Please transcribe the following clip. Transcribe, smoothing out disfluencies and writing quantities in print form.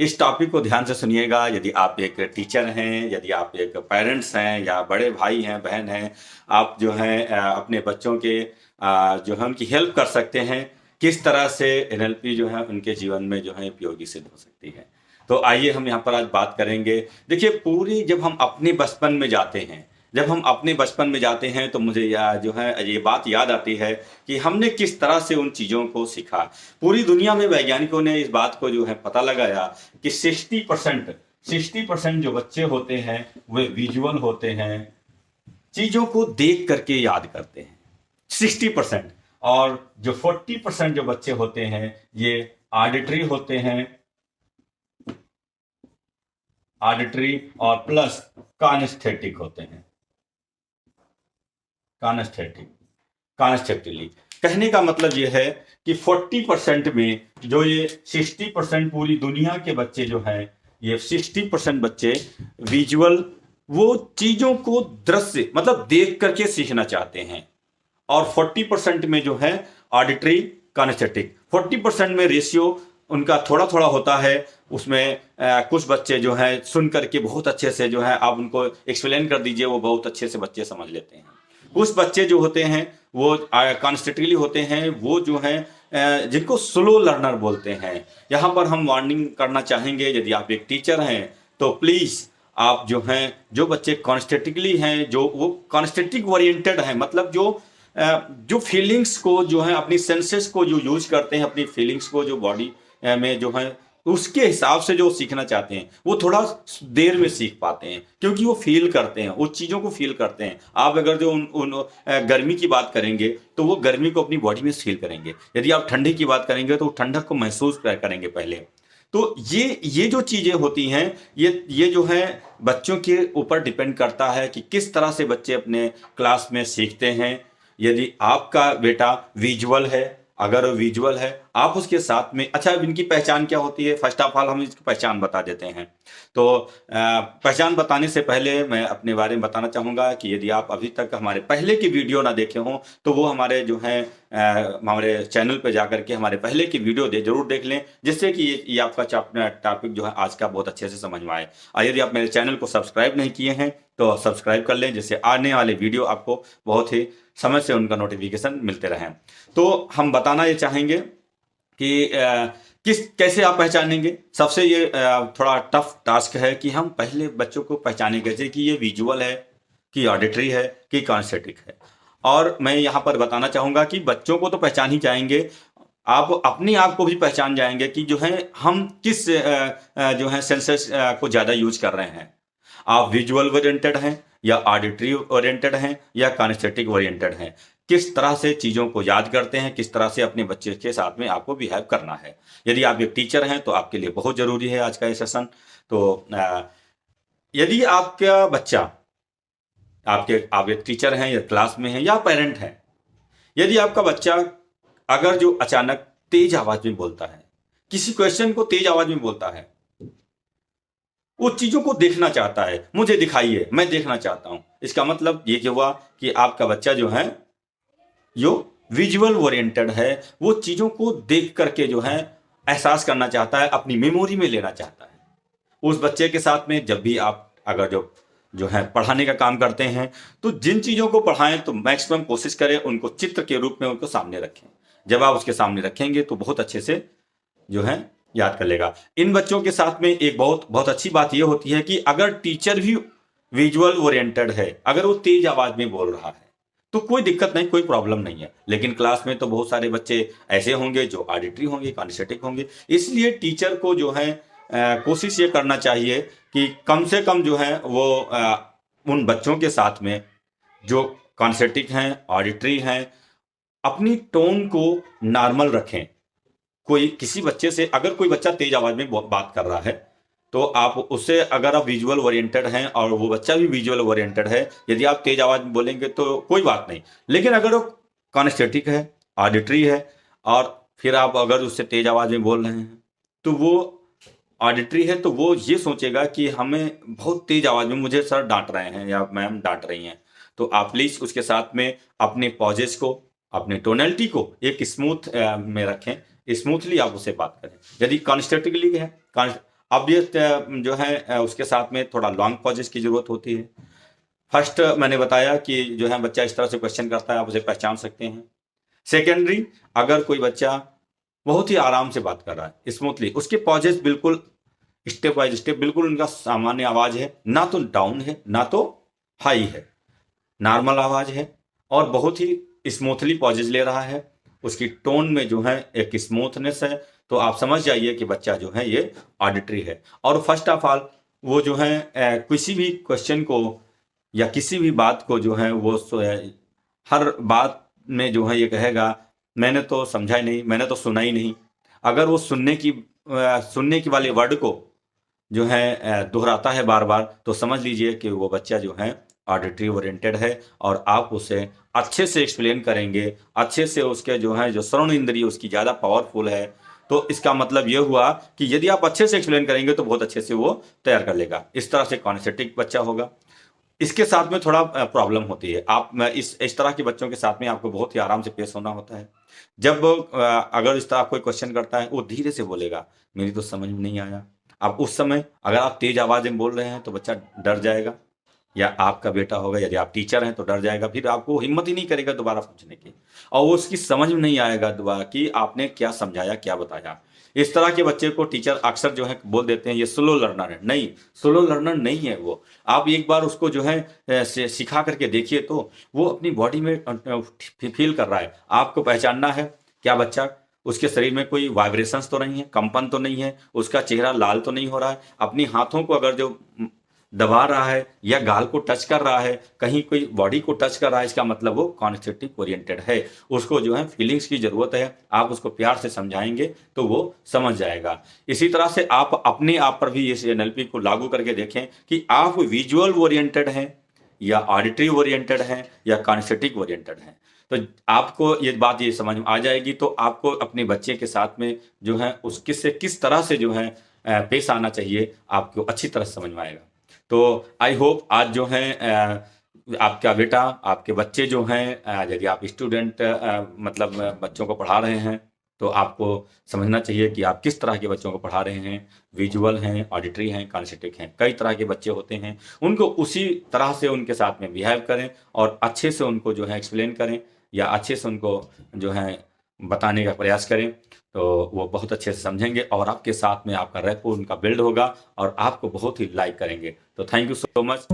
इस टॉपिक को ध्यान से सुनिएगा। यदि आप एक टीचर हैं, यदि आप एक पेरेंट्स हैं या बड़े भाई हैं, बहन हैं, आप जो हैं अपने बच्चों के जो है उनकी हेल्प कर सकते हैं। किस तरह से एनएलपी जो है उनके जीवन में जो है उपयोगी सिद्ध हो सकती है। तो आइए हम यहाँ पर आज बात करेंगे। देखिए, पूरी जब हम अपने बचपन में जाते हैं, जब हम अपने बचपन में जाते हैं तो मुझे जो है ये बात याद आती है कि हमने किस तरह से उन चीज़ों को सीखा। पूरी दुनिया में वैज्ञानिकों ने इस बात को जो है पता लगाया कि 60% जो बच्चे होते हैं वे विजुअल होते हैं, चीज़ों को देख करके याद करते हैं 60%। और जो 40% जो बच्चे होते हैं ये ऑडिटरी होते हैं, ऑडिटरी और प्लस कानेस्थेटिक होते हैं। कानेस्थेटिकली कहने का मतलब यह है कि 40% में जो ये 60% पूरी दुनिया के बच्चे जो हैं, ये 60% बच्चे विजुअल, वो चीजों को दृश्य मतलब देख करके सीखना चाहते हैं। और 40% में जो है ऑडिटरी कानेस्थेटिक। 40% में रेशियो उनका थोड़ा थोड़ा होता है। उसमें कुछ बच्चे जो है सुन करके बहुत अच्छे से जो है आप उनको एक्सप्लेन कर दीजिए, वो बहुत अच्छे से बच्चे समझ लेते हैं। कुछ बच्चे जो होते हैं वो कॉन्स्टेंटली होते हैं, वो जो हैं जिनको स्लो लर्नर बोलते हैं। यहाँ पर हम वार्निंग करना चाहेंगे, यदि आप एक टीचर हैं तो प्लीज़ आप जो हैं, जो बच्चे कॉन्स्टेंटिकली हैं, जो वो कॉन्स्टेंटिक ओरिएंटेड हैं, मतलब जो फीलिंग्स को जो है अपनी सेंसेस को जो यूज करते हैं, अपनी फीलिंग्स को जो बॉडी में जो है उसके हिसाब से जो सीखना चाहते हैं, वो थोड़ा देर में सीख पाते हैं क्योंकि वो फील करते हैं, उस चीज़ों को फील करते हैं। आप अगर जो उन गर्मी की बात करेंगे तो वो गर्मी को अपनी बॉडी में फील करेंगे। यदि आप ठंडी की बात करेंगे तो ठंडक को महसूस करेंगे पहले। तो ये जो चीज़ें होती हैं, ये जो है बच्चों के ऊपर डिपेंड करता है कि किस तरह से बच्चे अपने क्लास में सीखते हैं। यदि आपका बेटा विजुअल है, अगर वो विजुअल है, आप उसके साथ में, अच्छा अब इनकी पहचान क्या होती है, फर्स्ट ऑफ ऑल हम इसकी पहचान बता देते हैं। तो पहचान बताने से पहले मैं अपने बारे में बताना चाहूँगा कि यदि आप अभी तक हमारे पहले की वीडियो ना देखे हों तो वो हमारे जो हैं हमारे चैनल पे जाकर के हमारे पहले की वीडियो जरूर देख लें, जिससे कि ये आपका टॉपिक जो है आज का बहुत अच्छे से समझ में आए। और यदि आप मेरे चैनल को सब्सक्राइब नहीं किए हैं तो सब्सक्राइब कर लें, जिससे आने वाले वीडियो आपको बहुत ही समय से उनका नोटिफिकेशन मिलते रहें। तो हम बताना ये चाहेंगे कि कैसे आप पहचानेंगे। सबसे ये थोड़ा टफ टास्क है कि हम पहले बच्चों को पहचाने कैसे कि ये विजुअल है, कि ऑडिटरी है, कि कॉन्स्टेटिक है। और मैं यहाँ पर बताना चाहूँगा कि बच्चों को तो पहचान ही जाएंगे, आप अपने आप को भी पहचान जाएंगे कि जो है हम किस जो है सेंसेस को ज़्यादा यूज कर रहे हैं। आप विजुअल ओरिएंटेड हैं या ऑडिटरी ओरिएंटेड हैं या कानेस्थेटिक ओरिएंटेड हैं, किस तरह से चीज़ों को याद करते हैं, किस तरह से अपने बच्चे के साथ में आपको बिहेव करना है। यदि आप एक टीचर हैं तो आपके लिए बहुत ज़रूरी है आज का ये सेशन। तो यदि आपका बच्चा, आप एक टीचर हैं या क्लास में हैं या पेरेंट हैं, यदि आपका बच्चा अगर जो अचानक तेज आवाज में बोलता है, किसी क्वेश्चन को तेज आवाज में बोलता है, वो चीजों को देखना चाहता है, मुझे दिखाइए, मैं देखना चाहता हूं, इसका मतलब ये हुआ कि आपका बच्चा जो है जो विजुअल ओरिएंटेड है, वो चीजों को देख करके जो है एहसास करना चाहता है, अपनी मेमोरी में लेना चाहता है। उस बच्चे के साथ में जब भी आप अगर जो है पढ़ाने का काम करते हैं तो जिन चीज़ों को पढ़ाएं तो मैक्सिमम कोशिश करें उनको चित्र के रूप में उनको सामने रखें। जब आप उसके सामने रखेंगे तो बहुत अच्छे से जो है याद कर लेगा। इन बच्चों के साथ में एक बहुत अच्छी बात यह होती है कि अगर टीचर भी विजुअल ओरिएंटेड है, अगर वो तेज आवाज में बोल रहा है तो कोई दिक्कत नहीं, कोई प्रॉब्लम नहीं है। लेकिन क्लास में तो बहुत सारे बच्चे ऐसे होंगे जो ऑडिटरी होंगे, कानेस्थेटिक होंगे। इसलिए टीचर को जो है कोशिश ये करना चाहिए कि कम से कम जो है वो उन बच्चों के साथ में जो कानेस्थेटिक हैं, ऑडिटरी हैं, अपनी टोन को नॉर्मल रखें। किसी बच्चे से अगर कोई बच्चा तेज आवाज में बात कर रहा है तो आप उससे, अगर आप विजुअल ओरिएंटेड हैं और वो बच्चा भी विजुअल ओरिएंटेड है, यदि आप तेज आवाज में बोलेंगे तो कोई बात नहीं। लेकिन अगर वो कानेस्थेटिक है, ऑडिटरी है और फिर आप अगर उससे तेज आवाज में बोल रहे हैं तो वो ऑडिटरी है तो वो ये सोचेगा कि हमें बहुत तेज आवाज में मुझे सर डांट रहे हैं या मैम डांट रही हैं। तो आप प्लीज उसके साथ में अपने पॉजेस को, अपने टोनलिटी को एक स्मूथ में रखें, स्मूथली आप उससे बात करें। यदि कॉन्स्टेंटली है, अब ये जो है उसके साथ में थोड़ा लॉन्ग पॉजेस की जरूरत होती है। फर्स्ट मैंने बताया कि जो है बच्चा इस तरह से क्वेश्चन करता है, आप उसे पहचान सकते हैं। सेकेंडरी, अगर कोई बच्चा बहुत ही आराम से बात कर रहा है, स्मूथली, उसके पॉजेस बिल्कुल स्टेप बाय स्टेप, बिल्कुल उनका सामान्य आवाज है, ना तो डाउन है ना तो हाई है, नॉर्मल आवाज है और बहुत ही स्मूथली पॉजेज ले रहा है, उसकी टोन में जो है एक स्मूथनेस है, तो आप समझ जाइए कि बच्चा जो है ये ऑडिटरी है। और फर्स्ट ऑफ ऑल वो जो है किसी भी क्वेश्चन को या किसी भी बात को जो है वो हर बात में जो है ये कहेगा मैंने तो समझा ही नहीं, मैंने तो सुना ही नहीं। अगर वो सुनने की वाले वर्ड को जो है दोहराता है बार बार, तो समझ लीजिए कि वो बच्चा जो है ऑडिटरी ओरिएंटेड है। और आप उसे अच्छे से एक्सप्लेन करेंगे, अच्छे से उसके जो है जो श्रवण इंद्रिय उसकी ज़्यादा पावरफुल है, तो इसका मतलब ये हुआ कि यदि आप अच्छे से एक्सप्लेन करेंगे तो बहुत अच्छे से वो तैयार कर लेगा। इस तरह से कॉन्सेप्टिक बच्चा होगा। इसके साथ में थोड़ा प्रॉब्लम होती है, आप इस तरह के बच्चों के साथ में आपको बहुत ही आराम से पेश होना होता है। जब अगर इस तरह कोई क्वेश्चन करता है, वो धीरे से बोलेगा, मेरी तो समझ में नहीं आया। अब उस समय अगर आप तेज आवाज में बोल रहे हैं तो बच्चा डर जाएगा, या आपका बेटा होगा यदि आप टीचर हैं तो डर जाएगा, फिर आपको हिम्मत ही नहीं करेगा दोबारा पूछने की, और वो उसकी समझ में नहीं आएगा दोबारा कि आपने क्या समझाया क्या बताया। इस तरह के बच्चे को टीचर अक्सर जो है बोल देते हैं ये स्लो लर्नर है। नहीं, स्लो लर्नर नहीं है वो। आप एक बार उसको जो है सिखा करके देखिए तो वो अपनी बॉडी में फील कर रहा है। आपको पहचानना है क्या बच्चा, उसके शरीर में कोई वाइब्रेशंस तो नहीं है, कंपन तो नहीं है, उसका चेहरा लाल तो नहीं हो रहा है, अपनी हाथों को अगर जो दबा रहा है या गाल को टच कर रहा है, कहीं कोई बॉडी को टच कर रहा है, इसका मतलब वो कॉन्सेप्टिक ओरिएंटेड है। उसको जो है फीलिंग्स की जरूरत है, आप उसको प्यार से समझाएंगे तो वो समझ जाएगा। इसी तरह से आप अपने आप पर भी इस एनएलपी को लागू करके देखें कि आप विजुअल ओरिएंटेड हैं या ऑडिटरी ओरिएंटेड हैं या कॉन्सेप्टिक ओरिएंटेड हैं। तो आपको ये बात ये समझ में आ जाएगी, तो आपको अपने बच्चे के साथ में जो है उसके से किस तरह से जो है पेश आना चाहिए, आपको अच्छी तरह समझ में आएगा। तो आई होप आज जो है आपका बेटा, आपके बच्चे जो हैं, यदि आप स्टूडेंट मतलब बच्चों को पढ़ा रहे हैं, तो आपको समझना चाहिए कि आप किस तरह के बच्चों को पढ़ा रहे हैं। विजुअल हैं, ऑडिटरी हैं, काइनेस्थेटिक हैं, कई तरह के बच्चे होते हैं। उनको उसी तरह से उनके साथ में बिहेव करें और अच्छे से उनको जो है एक्सप्लेन करें या अच्छे से उनको जो है बताने का प्रयास करें, तो वो बहुत अच्छे से समझेंगे और आपके साथ में आपका रैपो उनका बिल्ड होगा और आपको बहुत ही लाइक करेंगे। तो थैंक यू सो मच।